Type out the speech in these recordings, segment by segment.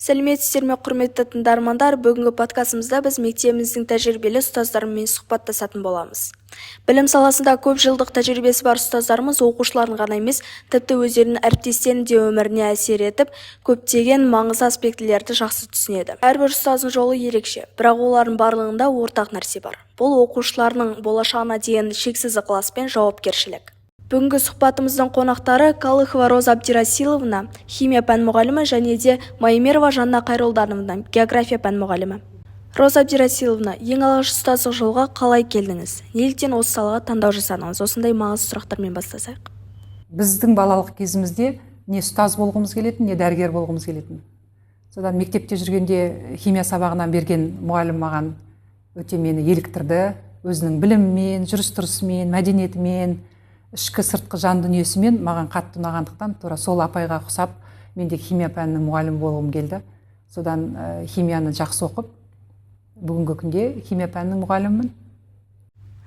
Сәлеметсіздер ме, құрметті тыңдармандар, бүгінгі подкастымызда біз мектебіміздің тәжірибелі ұстаздарымен сұхбаттасатын боламыз. Білім саласында көп жылдық тәжірибесі бар ұстаздарымыз оқушыларын ғана емес, тіпті өздерінің әріптестерінің де өміріне әсер етіп, көптеген маңызды аспектілерді жақсы түсінеді. Әрбір ұстаздың жолы ерекше, бірақ олардың барлығында ортақ нәрсе бар. Бұл оқушыларының болашағына деген шексіз ықылас пен жауапкершілік. Бүгінгі сұхбатымыздың қонақтары Калыхова Роза Абдирасиловна, химия пән мұғалімі, және де Майымерова Жанна Қайролдановна, география пән мұғалімі. Роза Абдирасиловна, ең алғаш ұстаздық жолға қалай келдіңіз? Неліктен осы салаға таңдау жасадыңыз? Осындай маңызды сұрақтармен бастасақ. Біздің балалық кезімізде не ұстаз болғымыз келетін, не дәрігер болғымыз келетін. Содан мектепте жүргенде химия сабағынан берген мұғалім маған өте мені еліктірді. Өзінің білімімен, жүріс-тұрысымен, мәдениетімен, ішкі сыртқы жан дүниесімен маған қатты ұнағандықтан тура сол апайға ұқсап мен де химия пәнінің мұғалімі болғым келді. Содан химияны жақсы оқып, бүгінгі күнде химия пәнінің мұғалімімін.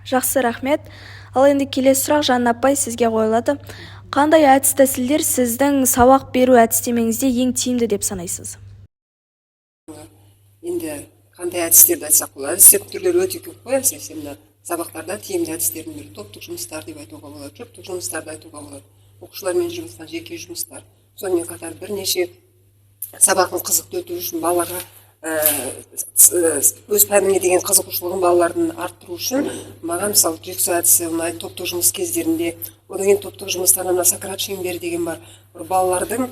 Жақсы, рахмет. Ал енді келесі сұрақ Жанна апай сізге қойылады. Қандай әдіс-тәсілдер сіздің сабақ беру әдістемеңізде ең тиімді деп санайсыз? Енді қандай әдістерді айтсақ болады? Әдістердің түрлері өте көп қой, әсіресе мына сабақтарда тиімді әдістердің бірі топтық жұмыстар деп айтуға болады, топтық жұмыстарды айтуға болады, оқушылармен жұмыстан жеке жұмыстар. Сонымен қатар бірнеше сабақтың қызықты өтуі үшін балаларға өз пәніне деген қызығушылығын балалардың арттыру үшін маған мысалы жүксі әдісі ұнайды. Топтық жұмыс кездерінде, одан кейін топтық жұмыстарда мына Сократ шеңбері деген бар. Балалардың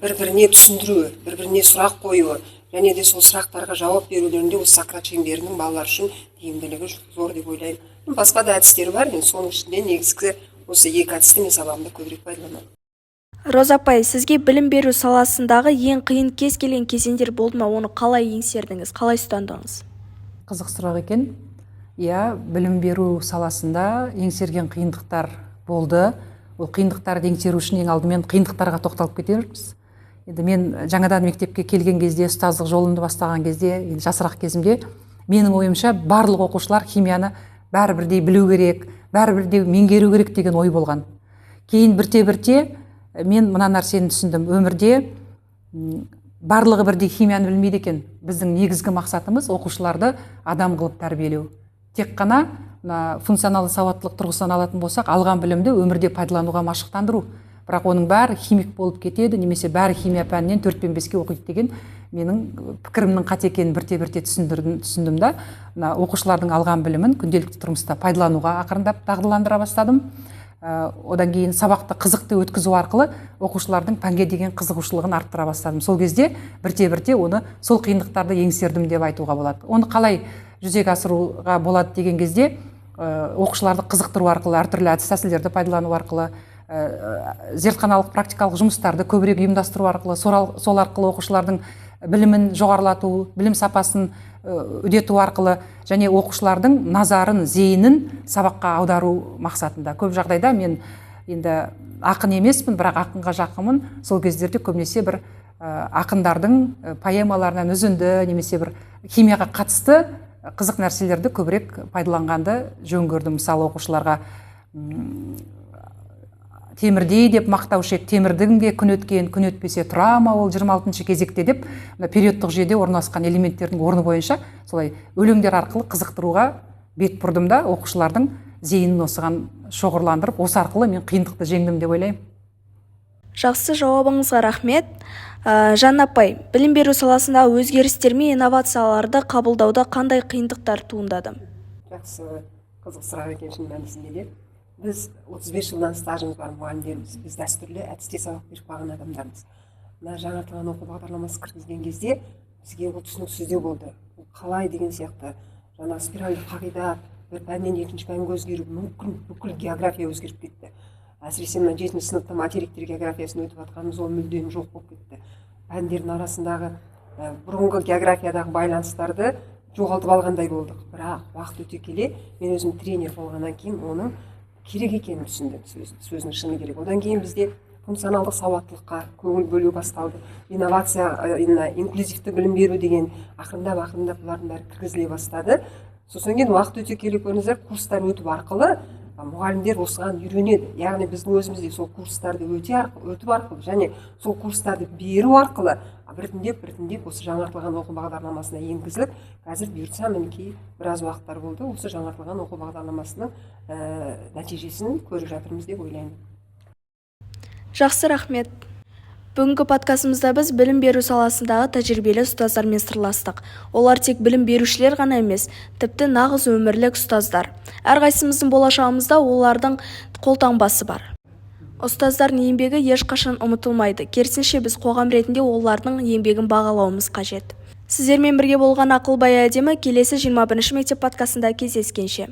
бір-біріне түсіндіруі, бір-біріне сұрақ қоюы, және де сол сұрақтарға жауап берулерінде осы Сократ шеңберінің балалар үшін тиімділігі зор деп ойлаймын. Басқа да әдістер бар, мен соның ішінде негізгі осы екі әдісті мен сабағымда көбірек пайдаланамын. Роза апай, сізге білім беру саласындағы ең қиын кез келген кезеңдер болды ма? Оны қалай еңсердіңіз, қалай ұстандыңыз? Қызық сұрақ екен. Иә, білім беру саласында еңсерген қиындықтар болды. Ол қиындықтарды еңсеру үшін ең алдымен қиындықтарға тоқталып кетерміз. Енді мен жаңадан мектепке келген кезде, ұстаздық жолымды бастаған кезде, жасырақ кезімде, менің ойымша барлық оқушылар химияны бәрі-бірдей білу керек, бәрі-бірдей меңгеру керек деген ой болған. Кейін бірте-бірте мен мына нәрсені түсіндім. Өмірде барлығы бірдей химияны білмейді екен. Біздің негізгі мақсатымыз оқушыларды адам қылып тәрбиелеу. Тек қана функционалды сауаттылық тұрғысынан алатын болсақ, алған білімді өмірде пайдалануға машықтандыру. Бірақ оның бәрі химик болып кетеді, немесе бәрі химия пәнінен 4-5-ке оқиды деген менің пікірімнің қате екенін бірте-бірте түсіндім да, оқушылардың алған білімін күнделікті тұрмыста пайдалануға ақырындап дағдыландыра бастадым. Одан кейін сабақты қызықты өткізу арқылы оқушылардың пәнге деген қызығушылығын арттыра бастадым. Сол кезде бірте-бірте оны сол қиындықтарды еңсердім деп айтуға болады. Оны қалай жүзеге асыруға болады деген кезде оқушыларды қызықтыру арқылы, әртүрлі әдіс-тәсілдерді пайдалану арқылы, зертханалық практикалық жұмыстарды көбірек ұйымдастыру арқылы, сол арқылы оқушылардың білімін жоғарылату, білім сапасын үдету арқылы, және оқушылардың назарын, зейінін сабаққа аудару мақсатында. Көп жағдайда мен енді ақын емеспін, бірақ ақынға жақынмын. Сол кездерде көбінесе бір ақындардың поэмаларынан үзінді, немесе бір химияға қатысты қызық нәрселерді көбірек пайдаланғанды жөн көрдім. Мысалы оқушыларға темірдей деп мақтаушы ек, темірдіңге күн өткен, күн өтпесе тұра ма ол 26-шы кезекте деп, периодтық жүйеде орналасқан элементтердің орны бойынша солай өлеңдер арқылы қызықтыруға бет бұрдым да, оқушылардың зейінін осыған шоғырландырып, осы арқылы мен қиындықты жеңдім деп ойлаймын. Жақсы, жауабыңызға рахмет. Жанна апай, білім беру саласында өзгерістер мен инновацияларды қабылдауда қандай қиындықтар туындады? Жақсы, қызық сұрақ екен шын мәнісінде. Біз 35 жылдан стажымыз бар мұғалімдерміз. Біз дәстүрлі әдісте сабақ беріп қалған адамдармыз. Мына жаңартылған оқу бағдарламасы кіргізген кезде бізге ол түсініксіздеу болды. Ол қалай деген сияқты жаңа спиральді қағида, бір пәннен екінші пәнге өзгеру мүмкін, бүкіл география өзгеріп кетті. Әсіресе мына 7-ші сыныпта материктер географиясын өтіп жатқанымыз ол мүлдем жоқ болып кетті. Пәндердің арасындағы бұрынғы географиядағы байланыстарды жоғалтып алғандай болдық. Бірақ уақыт өте келе мен өзім тренер болғаннан кейін оның керек екенін түсіндім, сөзінің шыны керек. Одан кейін бізде функционалдық сауаттылыққа көңіл бөлу басталды. Инновация, инклюзивті білім беру деген ақырындап бұлардың бәрі кіргізіле бастады. Сосын кейін уақыт өте келе көріңіздер, курстар өтіп арқылы мұғалімдер осыған үйренеді. Яғни біздің өзімізде сол курстарды өтіп арқылы және сол курстарды беру арқылы біртіндеп осы жаңартылған оқу бағдарламасына енгізіліп, қазір бұйыртса мінекей біраз уақыттар болды осы жаңартылған оқу бағдарламасының нәтижесін көріп жатырмыз деп ойлаймын. Жақсы, рахмет. Бүгінгі подкастымызда біз білім беру саласындағы тәжірибелі ұстаздармен сырластық. Олар тек білім берушілер ғана емес, тіпті нағыз өмірлік ұстаздар. Әрқайсымыздың болашағымызда олардың қолтаңбасы бар. Ұстаздардың еңбегі ешқашан ұмытылмайды. Керісінше біз қоғам ретінде олардың еңбегін бағалауымыз қажет. Сіздермен бірге болған Ақылбай әдемі келесі 21 мектеп подкастында кездескенше.